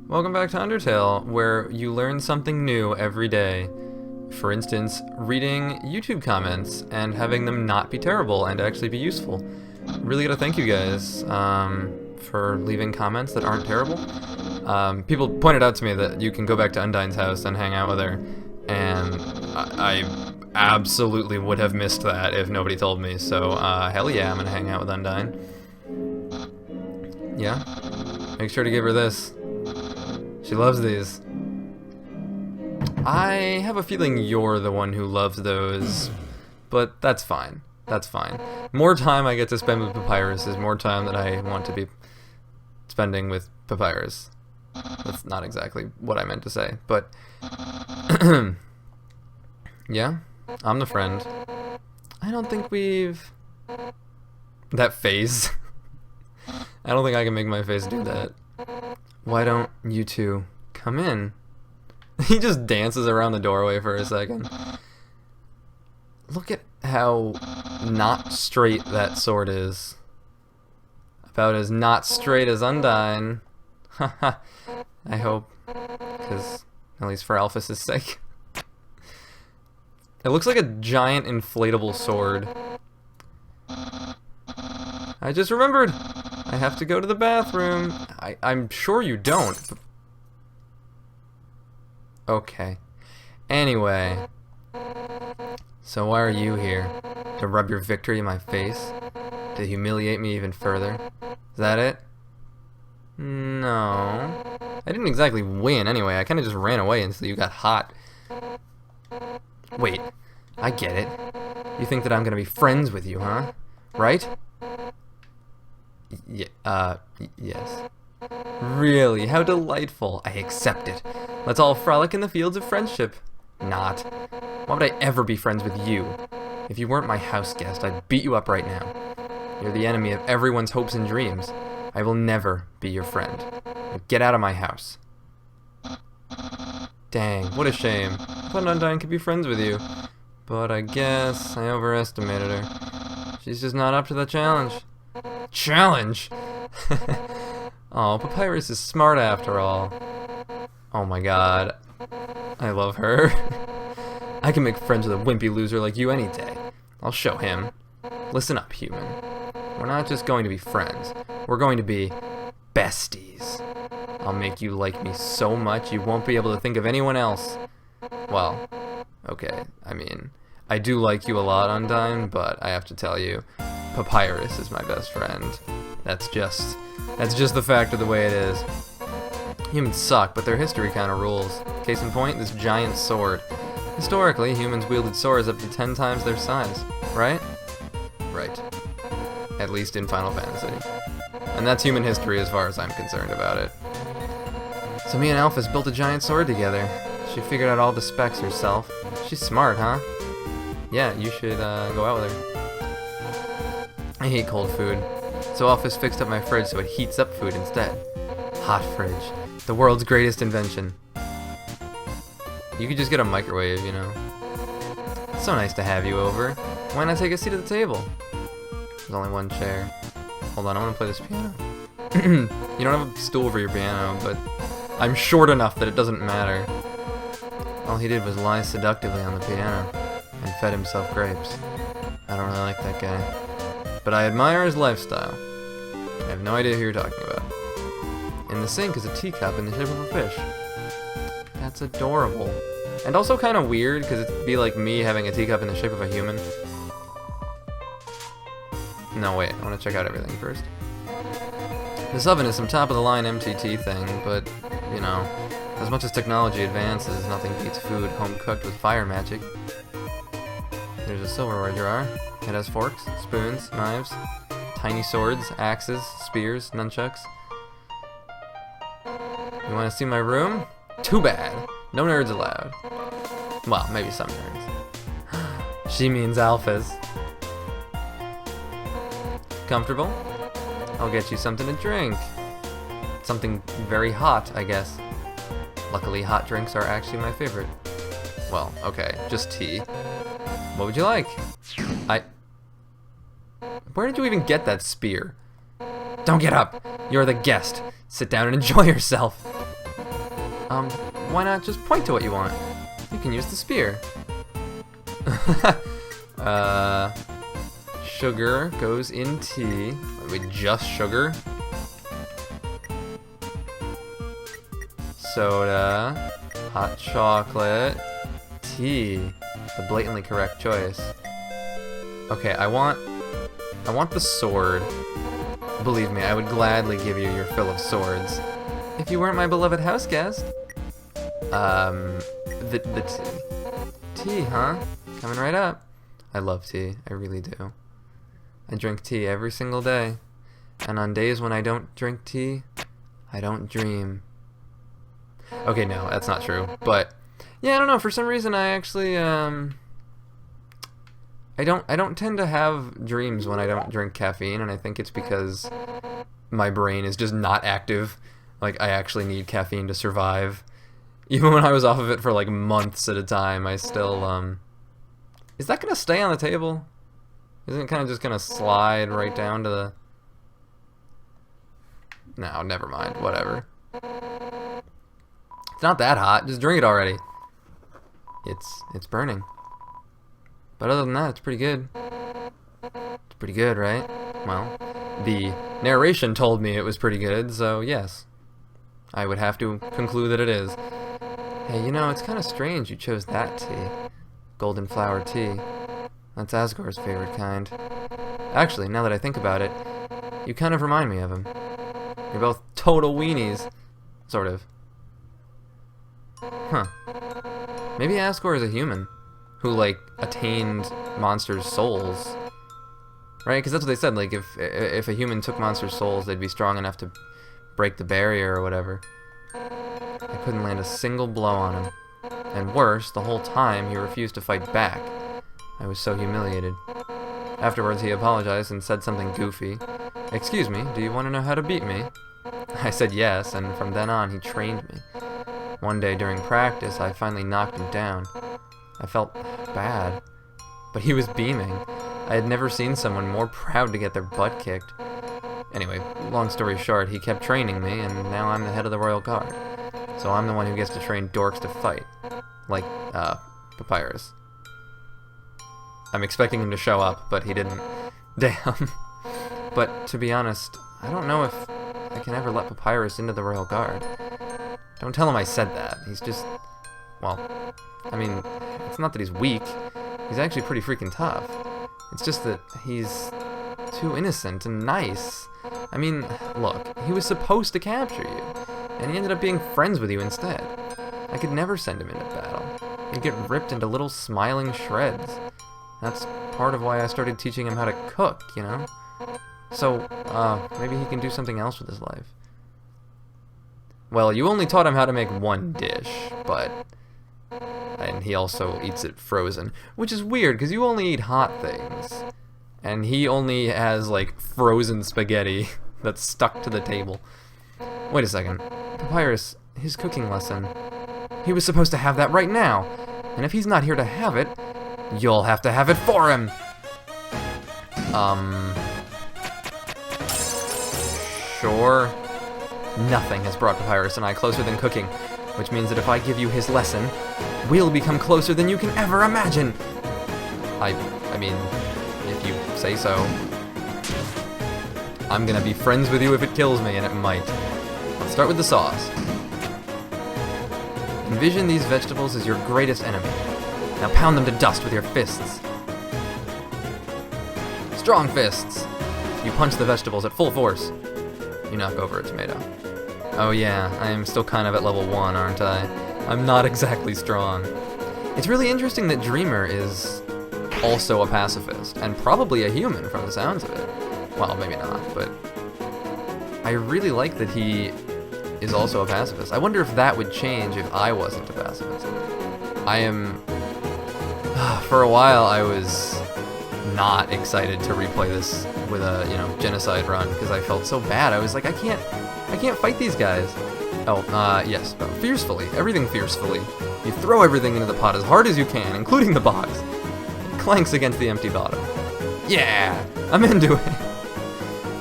Welcome back to Undertale, where you learn something new every day. For instance, reading YouTube comments and having them not be terrible and actually be useful. Really gotta thank you guys for leaving comments that aren't terrible. People pointed out to me that you can go back to Undyne's house and hang out with her, and I absolutely would have missed that if nobody told me, so hell yeah, I'm gonna hang out with Undyne. Yeah? Make sure to give her this. She loves these. I have a feeling you're the one who loves those, but that's fine. That's fine. More time I get to spend with Papyrus is more time that I want to be spending with Papyrus. That's not exactly what I meant to say, but yeah, I'm the friend. I don't think we've... That face. I don't think I can make my face do that. Why don't you two come in? He just dances around the doorway for a second. Look at how not straight that sword is. About as not straight as Undyne. Haha. I hope. Because, at least for Alphys' sake. It looks like a giant inflatable sword. I just remembered. I have to go to the bathroom. I'm sure you don't. Okay. Anyway. So why are you here? To rub your victory in my face? To humiliate me even further? Is that it? No. I didn't exactly win anyway. I kind of just ran away until you got hot. Wait. I get it. You think that I'm gonna be friends with you, huh? Right? Yes. Really? How delightful. I accept it. Let's all frolic in the fields of friendship. Not. Why would I ever be friends with you? If you weren't my house guest, I'd beat you up right now. You're the enemy of everyone's hopes and dreams. I will never be your friend. Now get out of my house. Dang, what a shame. I thought Undyne could be friends with you. But I guess I overestimated her. She's just not up to the challenge. Challenge? Oh, Papyrus is smart after all. Oh my god. I love her. I can make friends with a wimpy loser like you any day. I'll show him. Listen up, human. We're not just going to be friends. We're going to be besties. I'll make you like me so much you won't be able to think of anyone else. Well, okay, I mean, I do like you a lot, Undyne, but I have to tell you, Papyrus is my best friend. That's just the fact of the way it is. Humans suck, but their history kinda rules. Case in point, this giant sword. Historically, humans wielded swords up to 10 times their size, right? Right. At least in Final Fantasy. And that's human history as far as I'm concerned about it. So me and Alphys built a giant sword together. She figured out all the specs herself. She's smart, huh? Yeah, you should go out with her. I hate cold food. So Alphys fixed up my fridge so it heats up food instead. Hot fridge. The world's greatest invention. You could just get a microwave, you know. It's so nice to have you over. Why not take a seat at the table? There's only one chair. Hold on, I want to play this piano. You don't have a stool for your piano, but I'm short enough that it doesn't matter. All he did was lie seductively on the piano and fed himself grapes. I don't really like that guy. But I admire his lifestyle. I have no idea who you're talking about. In the sink is a teacup in the shape of a fish. That's adorable. And also kind of weird, because it'd be like me having a teacup in the shape of a human. No, wait, I want to check out everything first. This oven is some top-of-the-line MTT thing, but, you know, as much as technology advances, nothing beats food home-cooked with fire magic. There's a silverware jar. It has forks, spoons, knives, tiny swords, axes, spears, nunchucks. You want to see my room? Too bad. No nerds allowed. Well, maybe some nerds. She means Alphys. Comfortable? I'll get you something to drink. Something very hot, I guess. Luckily, hot drinks are actually my favorite. Well, okay, just tea. What would you like? Where did you even get that spear? Don't get up! You're the guest. Sit down and enjoy yourself. Why not just point to what you want? You can use the spear. Sugar goes in tea. Wait, just sugar? Soda, hot chocolate, tea. The blatantly correct choice. Okay, I want the sword. Believe me, I would gladly give you your fill of swords. If you weren't my beloved house guest. The tea. Tea, huh? Coming right up. I love tea, I really do. I drink tea every single day. And on days when I don't drink tea, I don't dream. Okay, no, that's not true. But yeah, I don't know, for some reason I actually I don't tend to have dreams when I don't drink caffeine, and I think it's because my brain is just not active. Like, I actually need caffeine to survive. Even when I was off of it for like months at a time, I still is that gonna stay on the table? Isn't it kind of just gonna slide right down to the... No, never mind, whatever. It's not that hot, just drink it already. It's burning. But other than that, it's pretty good. It's pretty good, right? Well, the narration told me it was pretty good, so yes. I would have to conclude that it is. Hey, you know, it's kind of strange you chose that tea. Golden flower tea. That's Asgore's favorite kind. Actually, now that I think about it, you kind of remind me of him. You're both total weenies. Sort of. Huh. Maybe Asgore is a human who, like, attained monsters' souls. Right? Because that's what they said, like, if a human took monsters' souls, they'd be strong enough to break the barrier or whatever. I couldn't land a single blow on him. And worse, the whole time he refused to fight back. I was so humiliated. Afterwards, he apologized and said something goofy. Excuse me, do you want to know how to beat me? I said yes, and from then on, he trained me. One day during practice, I finally knocked him down. I felt bad, but he was beaming. I had never seen someone more proud to get their butt kicked. Anyway, long story short, he kept training me, and now I'm the head of the Royal Guard. So I'm the one who gets to train dorks to fight. Like, Papyrus. I'm expecting him to show up, but he didn't. Damn. But, to be honest, I don't know if I can ever let Papyrus into the Royal Guard. Don't tell him I said that. He's just... Well, I mean, it's not that he's weak. He's actually pretty freaking tough. It's just that he's too innocent and nice. I mean, look, he was supposed to capture you, and he ended up being friends with you instead. I could never send him into battle. He'd get ripped into little smiling shreds. That's part of why I started teaching him how to cook, you know? So, maybe he can do something else with his life. Well, you only taught him how to make one dish, but... And he also eats it frozen, which is weird, because you only eat hot things. And he only has, like, frozen spaghetti that's stuck to the table. Wait a second. Papyrus, his cooking lesson. He was supposed to have that right now. And if he's not here to have it, you'll have to have it for him. Sure. Nothing has brought Papyrus and I closer than cooking, which means that if I give you his lesson, we'll become closer than you can ever imagine. I mean, if you say so. I'm gonna be friends with you if it kills me, and it might. Let's start with the sauce. Envision these vegetables as your greatest enemy. Now pound them to dust with your fists. Strong fists. You punch the vegetables at full force. You knock over a tomato. Oh yeah, I am still kind of at level 1, aren't I? I'm not exactly strong. It's really interesting that Dreamer is also a pacifist, and probably a human from the sounds of it. Well, maybe not, but I really like that he is also a pacifist. I wonder if that would change if I wasn't a pacifist. I am... For a while, I was not excited to replay this with a, genocide run, because I felt so bad. I was like, I can't fight these guys. Oh, yes, fiercely. Everything fiercely. You throw everything into the pot as hard as you can, including the box. It clanks against the empty bottom. Yeah, I'm into it.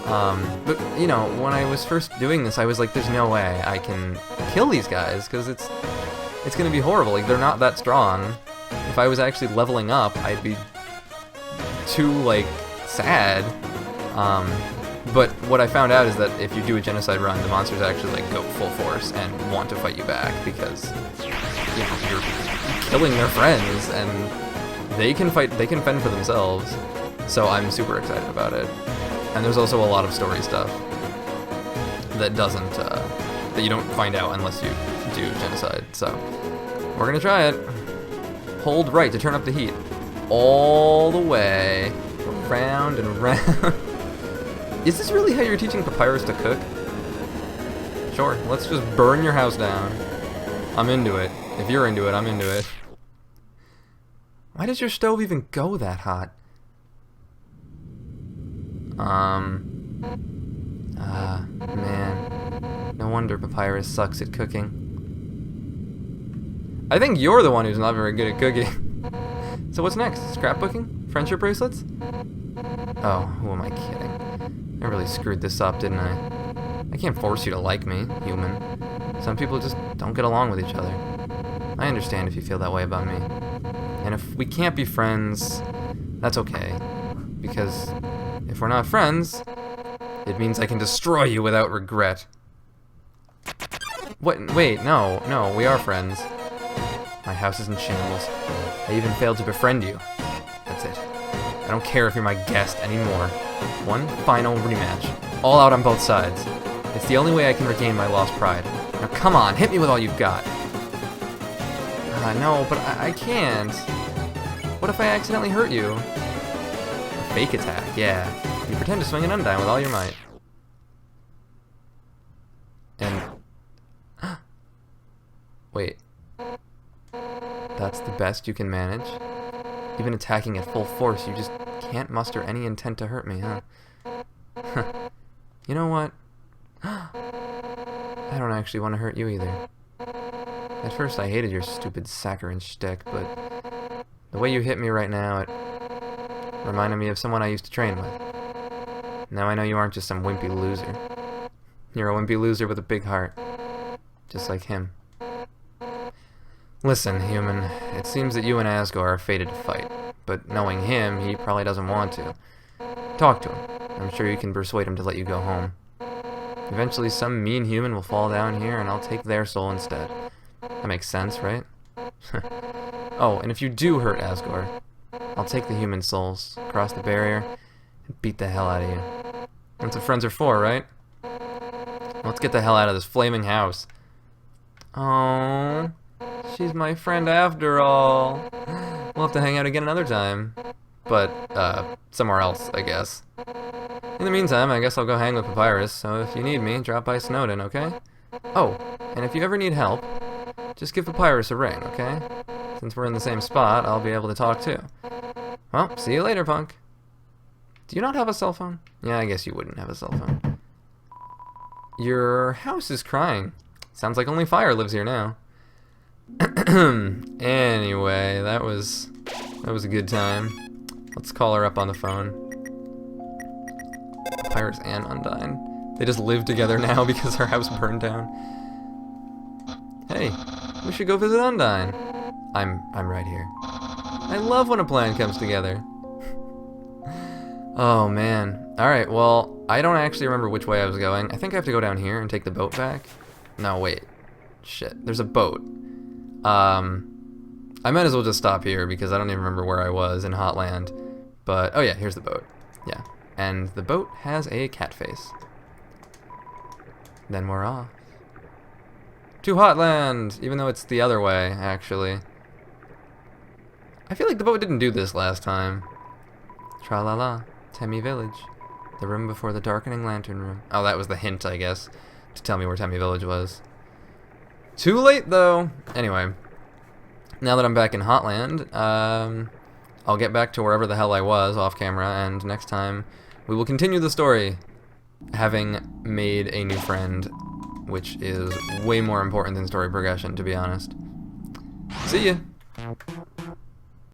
But, you know, when I was first doing this, I was like, there's no way I can kill these guys, because it's going to be horrible. Like, they're not that strong. If I was actually leveling up, I'd be too, like, sad. But what I found out is that if you do a genocide run, the monsters actually, like, go full force and want to fight you back, because, you know, you're killing their friends, and they can fend for themselves. So I'm super excited about it. And there's also a lot of story stuff that that you don't find out unless you do genocide. So we're gonna try it. Hold right to turn up the heat. All the way round and round. Is this really how you're teaching Papyrus to cook? Sure, let's just burn your house down. I'm into it. If you're into it, I'm into it. Why does your stove even go that hot? Man. No wonder Papyrus sucks at cooking. I think you're the one who's not very good at cooking. So what's next? Scrapbooking? Friendship bracelets? Oh, who am I kidding? I really screwed this up, didn't I? I can't force you to like me, human. Some people just don't get along with each other. I understand if you feel that way about me. And if we can't be friends, that's okay. Because if we're not friends, it means I can destroy you without regret. What? Wait, no, we are friends. My house is in shambles. I even failed to befriend you. That's it. I don't care if you're my guest anymore. One final rematch. All out on both sides. It's the only way I can regain my lost pride. Now come on, hit me with all you've got. No, but I can't. What if I accidentally hurt you? A fake attack, yeah. You pretend to swing an Undyne with all your might. And... Wait. That's the best you can manage? Even attacking at full force, you just can't muster any intent to hurt me, huh? You know what? I don't actually want to hurt you either. At first I hated your stupid saccharine shtick, but the way you hit me right now, it reminded me of someone I used to train with. Now I know you aren't just some wimpy loser. You're a wimpy loser with a big heart. Just like him. Listen, human, it seems that you and Asgore are fated to fight, but knowing him, he probably doesn't want to. Talk to him. I'm sure you can persuade him to let you go home. Eventually some mean human will fall down here and I'll take their soul instead. That makes sense, right? Oh, and if you do hurt Asgore, I'll take the human souls, cross the barrier, and beat the hell out of you. That's what friends are for, right? Let's get the hell out of this flaming house. Oh, she's my friend after all. We'll have to hang out again another time. But, somewhere else, I guess. In the meantime, I guess I'll go hang with Papyrus, so if you need me, drop by Snowdin, okay? Oh, and if you ever need help, just give Papyrus a ring, okay? Since we're in the same spot, I'll be able to talk too. Well, see you later, punk. Do you not have a cell phone? Yeah, I guess you wouldn't have a cell phone. Your house is crying. Sounds like only fire lives here now. Anyway, that was a good time. Let's call her up on the phone. Papyrus and Undyne. They just live together now because our house burned down. Hey, we should go visit Undyne. I'm right here. I love when a plan comes together. Oh man. Alright, well, I don't actually remember which way I was going. I think I have to go down here and take the boat back. No, wait. Shit. There's a boat. I might as well just stop here because I don't even remember where I was in Hotland. But, oh yeah, here's the boat. Yeah. And the boat has a cat face. Then we're off. To Hotland! Even though it's the other way, actually. I feel like the boat didn't do this last time. Tra-la-la. Temmie Village. The room before the darkening lantern room. Oh, that was the hint, I guess, to tell me where Temmie Village was. Too late, though! Anyway. Now that I'm back in Hotland, I'll get back to wherever the hell I was off camera, and next time we will continue the story, having made a new friend, which is way more important than story progression, to be honest. See ya!